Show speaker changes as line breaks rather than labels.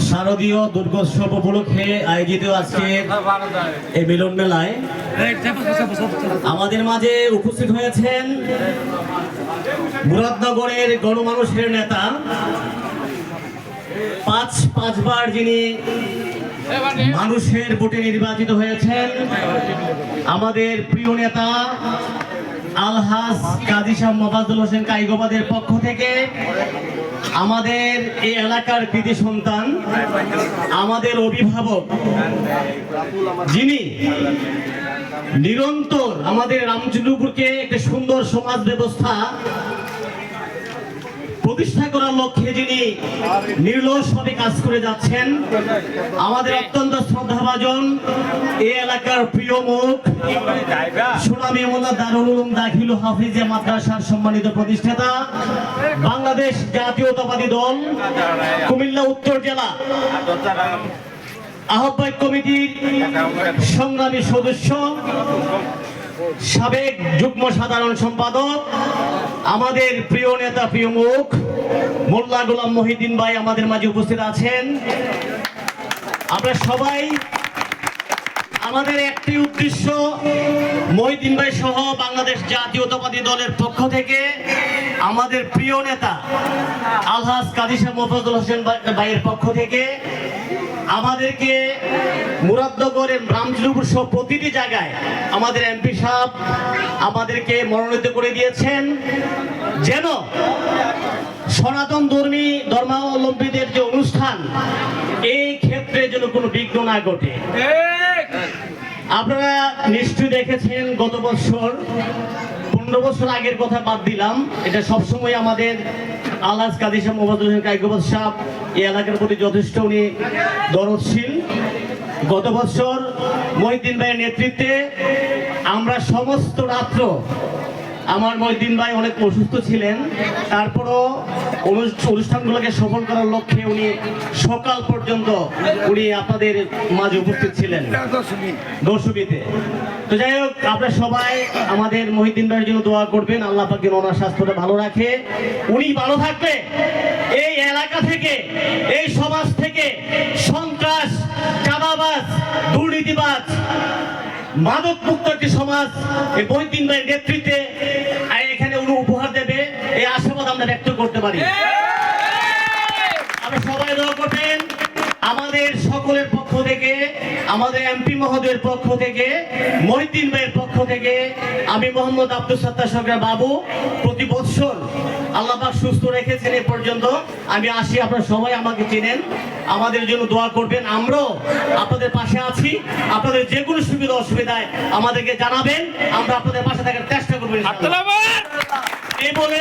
শারদীয় দুর্গোৎসব উপলক্ষে আয়োজিত আজকে এই মিলন মেলায় আমাদের মাঝে উপস্থিত হয়েছেন মুরাদনগরের গণমানুষের নেতা, পাঁচবার যিনি মানুষের ভোটে নির্বাচিত হয়েছেন, আমাদের প্রিয় নেতা আলহাজ কাজী শাহ মোফাজ্জল হোসেন কাইগোবাদের পক্ষ থেকে আমাদের এই এলাকার কৃতি সন্তান, আমাদের অভিভাবক, যিনি নিরন্তর আমাদের রামচন্দ্রপুরকে একটা সুন্দর সমাজ ব্যবস্থা প্রতিষ্ঠা করার লক্ষ্যে যিনি নির্লসভাবে কাজ করে যাচ্ছেন, আমাদের অত্যন্ত শ্রদ্ধাভাজন এই এলাকার প্রিয় মুখ, সুনামী মোল্লা দারুল উলুম দাখিল হাফিজিয়া মাদ্রাসার সম্মানিত প্রতিষ্ঠাতা, বাংলাদেশ জাতীয়তাবাদী দল কুমিল্লা উত্তর জেলা আহ্বায়ক কমিটির সংগ্রামী সদস্য, সাবেক যুগ্ম সাধারণ সম্পাদক, আমাদের প্রিয় নেতা, প্রিয় মুখ মোল্লা গোলাম মহিউদ্দিন ভাই আমাদের মাঝে উপস্থিত আছেন। আমরা সবাই আমাদের একটি উদ্দেশ্য, মহিউদ্দিন ভাই সহ বাংলাদেশ জাতীয়তাবাদী দলের পক্ষ থেকে আমাদের প্রিয় নেতা আলহাজ কাজী শাহ মোফাজ্জল হোসেন ভাইয়ের পক্ষ থেকে আমাদেরকে মুরাদনগরের রামচন্দ্রপুর সহ প্রতিটি জায়গায় আমাদের এমপি সাহেব আমাদেরকে মনোনীত করে দিয়েছেন, যেন সনাতন ধর্মাবলম্বীদের যে অনুষ্ঠান এই ক্ষেত্রে যেন কোনো বিঘ্ন না ঘটে। আপনারা নিশ্চয়ই দেখেছেন গত বছর, 15 বছর আগের কথা বাদ দিলাম, এটা সবসময় আমাদের আলহাজ কাজী শাহ মোফাজ্জল হোসেন কাইগোবাদ সাহেব এই এলাকার প্রতি যথেষ্ট উনি দরদশীল। গত বছর মহিউদ্দিন ভাইয়ের নেতৃত্বে আমরা সমস্ত রাত্র, আমার মহিউদ্দিন ভাই অনেক অসুস্থ ছিলেন, তারপরও অনুষ্ঠানগুলোকে সফল করার লক্ষ্যে উনি সকাল পর্যন্ত উনি আপনাদের মাঝে উপস্থিত ছিলেন দর্শকীতে। তো যাই হোক, আপনারা সবাই আমাদের মহিউদ্দিন ভাইয়ের জন্য দোয়া করবেন, আল্লাহ পাক যেন ওনার স্বাস্থ্যটা ভালো রাখে। উনি ভালো থাকলে এই এলাকা থেকে, এই সমাজ থেকে সন্ত্রাস, চাঁদাবাজ, দুর্নীতিবাজ, মাদক মুক্ত একটি সমাজ এই মহিউদ্দিন ভাইয়ের নেতৃত্বে এখানে উনি উপহার দেবে, এই আশাবাদ আমরা ব্যক্ত করতে পারি। আমরা সবাই দোয়া করবেন। আমাদের সকলের পক্ষ থেকে, আমাদের এমপি মহোদয়ের পক্ষ থেকে, মহিউদ্দিন ভাইয়ের পক্ষ থেকে আমি মোহাম্মদ আব্দুল সাত্তার সরকার বাবু, প্রতি বছর আল্লাহ পাক সুস্থ রেখেছেন এ পর্যন্ত আমি আসি, আপনারা সবাই আমাকে চেনেন, আমাদের জন্য দোয়া করবেন। আমরাও আপনাদের পাশে আছি, আপনাদের যে কোনো সুবিধা অসুবিধায় আমাদেরকে জানাবেন, আমরা আপনাদের পাশে থাকার চেষ্টা করবেন এই বলে